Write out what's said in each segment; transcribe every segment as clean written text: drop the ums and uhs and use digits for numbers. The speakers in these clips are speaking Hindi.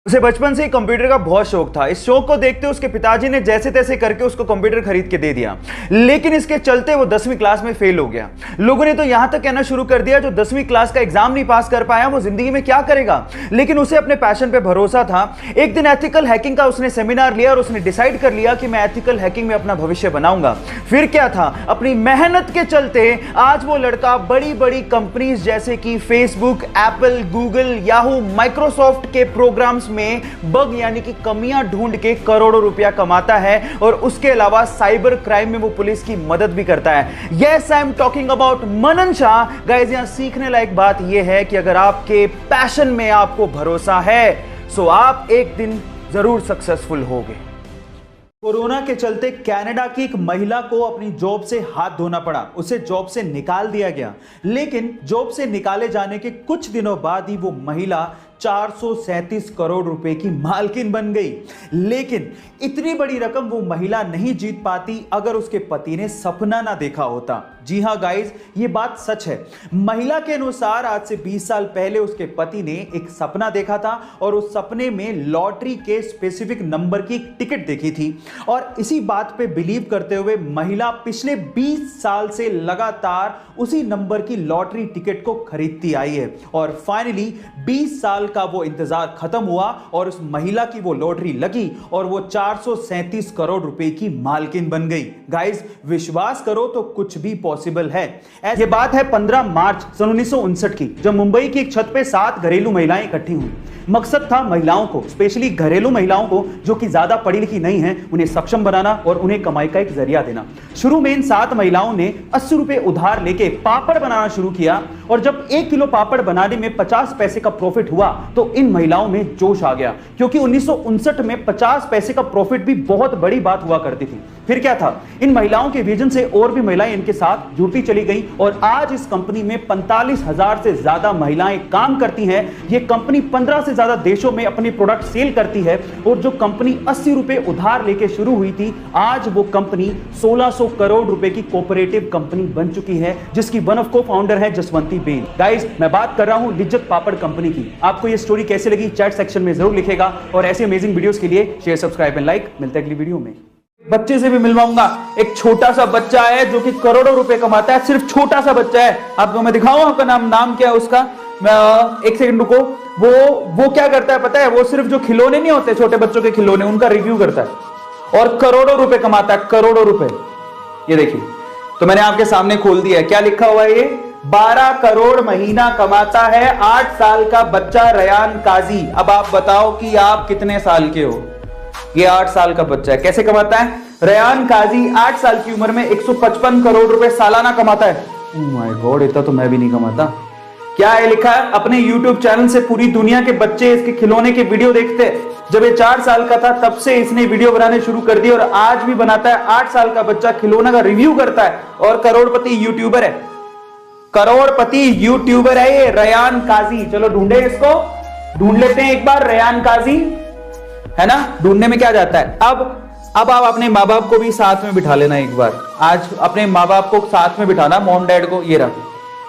उसे बचपन से ही कंप्यूटर का बहुत शौक था। इस शौक को देखते उसके पिताजी ने जैसे तैसे करके उसको कंप्यूटर खरीद के दे दिया, लेकिन इसके चलते वो 10वीं क्लास में फेल हो गया। लोगों ने तो यहां तक कहना शुरू कर दिया जो 10वीं क्लास का एग्जाम नहीं पास कर पाया वो जिंदगी में क्या करेगा। लेकिन उसे अपने पैशन पे भरोसा था। एक दिन एथिकल हैकिंग का उसने सेमिनार लिया और उसने डिसाइड कर लिया कि मैं एथिकल हैकिंग में अपना भविष्य बनाऊंगा। फिर क्या था, अपनी मेहनत के चलते आज वो लड़का बड़ी बड़ी कंपनीज जैसे कि Facebook, Apple, Google, Yahoo, Microsoft के प्रोग्राम्स में बग यानी कि कमियां ढूंढ के करोड़ों रुपया कमाता है और उसके अलावा साइबर क्राइम में वो पुलिस की मदद भी करता है। Yes, I am talking about Manan Shah. Guys, यहां सीखने लायक बात यह है कि अगर आपके पैशन में आपको भरोसा है सो आप एक दिन जरूर सक्सेसफुल होगे। कोरोना के चलते कनाडा की एक महिला को अपनी जॉब से हाथ धोना पड़ा। उसे जॉब से निकाल दिया गया, लेकिन जॉब से निकाले जाने के कुछ दिनों बाद ही वो महिला 437 करोड़ रुपए की मालकिन बन गई। लेकिन इतनी बड़ी रकम वो महिला नहीं जीत पाती अगर उसके पति ने सपना ना देखा होता। जी हां गाइस, ये बात सच है। महिला के अनुसार आज से 20 साल पहले उसके पति ने एक सपना देखा था और उस सपने में लॉटरी के स्पेसिफिक नंबर की टिकट देखी थी और इसी बात पे बिलीव करते हुए महिला पिछले 20 साल से लगातार उसी नंबर की लॉटरी टिकट को खरीदती आई है और फाइनली 20 साल का वो इंतजार खत्म हुआ और उस महिला की वो लॉटरी लगी और वो 437 करोड़ रुपए की मालकिन बन गई। गाइस, विश्वास करो तो कुछ भी पॉसिबल है। ये बात है 15 मार्च सन 1959 की, जब मुंबई की एक छत पे 7 घरेलू महिलाएं इकट्ठी हुई। मकसद था महिलाओं को, स्पेशली घरेलू महिलाओं को जो कि ज्यादा पढ़ी लिखी नहीं हैं, उन्हें सक्षम बनाना और उन्हें कमाई का एक जरिया देना। शुरू में इन 7 महिलाओं ने 80 रुपए उधार लेके पापड़ बनाना शुरू किया और जब 1 किलो पापड़ बनाने में 50 पैसे का प्रॉफिट हुआ तो इन महिलाओं में जोश आ गया, क्योंकि 1959 में 50 पैसे का प्रॉफिट भी बहुत बड़ी बात हुआ करती थी। फिर क्या था, इन महिलाओं के विजन से और भी महिलाएं इनके साथ जुड़ती चली गई और आज इस कंपनी में 45,000 से ज्यादा महिलाएं काम करती हैं। ये कंपनी 15 से ज्यादा देशों में अपनी प्रोडक्ट सेल करती है और जो कंपनी 80 रुपए उधार लेके शुरू हुई थी, आज वो कंपनी 1600 करोड़ रुपए की कोऑपरेटिव कंपनी बन चुकी है, जिसकी वन ऑफ को फाउंडर है जसवंती बेन। गाइस, मैं बात कर रहा हूं लिज्जत पापड़ कंपनी की। आपको ये स्टोरी कैसे लगी चैट सेक्शन में जरूर लिखेगा और ऐसे अमेजिंग वीडियोस के लिए शेयर, सब्सक्राइब एंड लाइक। मिलते हैं अगली वीडियो में। बच्चे से भी मिलवाऊंगा। एक छोटा सा बच्चा है जो कि करोड़ों रुपए कमाता है, सिर्फ छोटा सा बच्चा है। आपको मैं दिखाऊं, आपका नाम क्या है उसका, एक सेकंड रुको। वो क्या करता है पता है, वो सिर्फ जो खिलौने नहीं होते छोटे बच्चों के खिलौने, उनका रिव्यू करता है और करोड़ों रुपए कमाता है, करोड़ों रुपए। ये देखिए, तो मैंने आपके सामने खोल दिया है, क्या लिखा हुआ है ये, 12 करोड़ महीना कमाता है 8 साल का बच्चा रयान काजी। अब आप बताओ कि आप कितने साल के हो। ये 8 साल का बच्चा है, कैसे कमाता है? रयान काजी 8 साल की उम्र में 155 करोड़ रुपए सालाना कमाता है। ओह माय गॉड, इतना तो मैं भी नहीं कमाता। क्या है लिखा है, अपने YouTube चैनल से पूरी दुनिया के बच्चे इसके खिलौने के वीडियो देखते हैं। जब ये 4 साल का था तब से इसने वीडियो बनाने शुरू कर दिए और आज भी बनाता है। 8 साल का बच्चा खिलौना का रिव्यू करता है और करोड़पति यूट्यूबर है, करोड़पति यूट्यूबर है ये रयान काजी। चलो ढूंढे इसको, ढूंढ लेते हैं एक बार रयान काजी, है ना। ढूंढने में क्या जाता है। अब आप अपने माँ बाप को भी साथ में बिठा लेना एक बार। आज अपने माँ बाप को साथ में बिठाना, मॉम डैड को। ये रहा,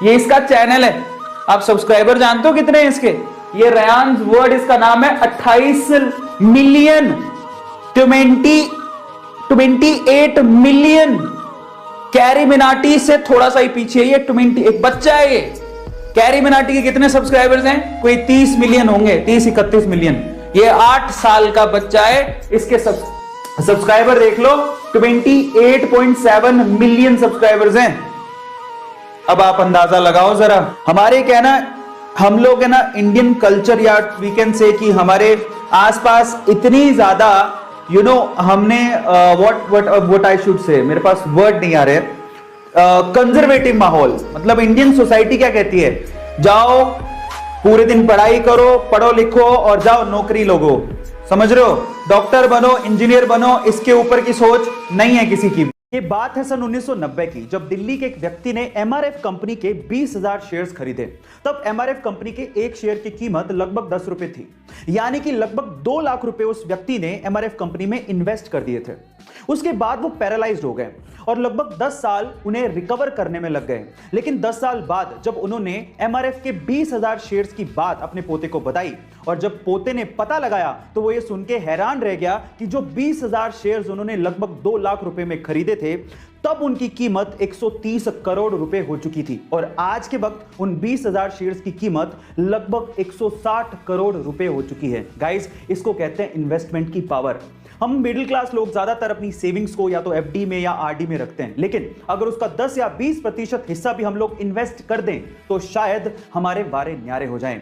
ये इसका चैनल है। आप सब्सक्राइबर जानते हो कितने हैं इसके? ये रयान वर्ड इसका नाम है। 28 मिलियन 28 मिलियन। कैरी मिनाटी से थोड़ा सा ही पीछे ये 20, एक बच्चा है ये। कैरी मिनाटी के कितने सब्सक्राइबर्स हैं? कोई 30 मिलियन होंगे, 30-31 मिलियन। ये 8 साल का बच्चा है, इसके सब्सक्राइबर देख लो 28.7 मिलियन सब्सक्राइबर्स हैं। अब आप अंदाजा लगाओ जरा। हमारे क्या ना, हम लोग है ना इंडियन कल्चर या वी कैन से कि हमारे आसपास इतनी ज्यादा हमने व्हाट आई शुड से, मेरे पास वर्ड नहीं आ रहे, कंजर्वेटिव माहौल। मतलब इंडियन सोसाइटी क्या कहती है, जाओ पूरे दिन पढ़ाई करो, पढ़ो लिखो और जाओ नौकरी लोगो। समझ रहे हो, डॉक्टर बनो, इंजीनियर बनो, इसके ऊपर की सोच नहीं है किसी की। ये बात है सन 1990 की, जब दिल्ली के एक व्यक्ति ने एमआरएफ कंपनी के 20,000 शेयर्स खरीदे। तब एमआरएफ कंपनी के एक शेयर की कीमत लगभग 10 रुपए थी, यानी कि लगभग 2 लाख रुपए उस व्यक्ति ने एमआरएफ कंपनी में इन्वेस्ट कर दिए थे। उसके बाद वो पैरालाइज्ड हो गए और लगभग 10 साल उन्हें रिकवर करने में लग गए। लेकिन 10 साल बाद जब उन्होंने एमआरएफ के 20,000 शेयर्स की बात अपने पोते को बताई और जब पोते ने पता लगाया तो वो ये सुन के हैरान रह गया कि जो 20,000 शेयर्स उन्होंने लगभग 2 लाख रुपए में खरीदे थे तब उनकी कीमत 130 करोड़ रुपए हो चुकी थी और आज के वक्त उन 20,000 शेयर्स की कीमत लगभग 160 करोड़ रुपए हो चुकी है। गाइस, इसको कहते हैं इन्वेस्टमेंट की पावर। हम मिडिल क्लास लोग ज्यादातर अपनी सेविंग्स को या तो एफडी में या आरडी में रखते हैं, लेकिन अगर उसका 10 या 20% हिस्सा भी हम लोग इन्वेस्ट कर दें तो शायद हमारे वारे न्यारे हो जाएं।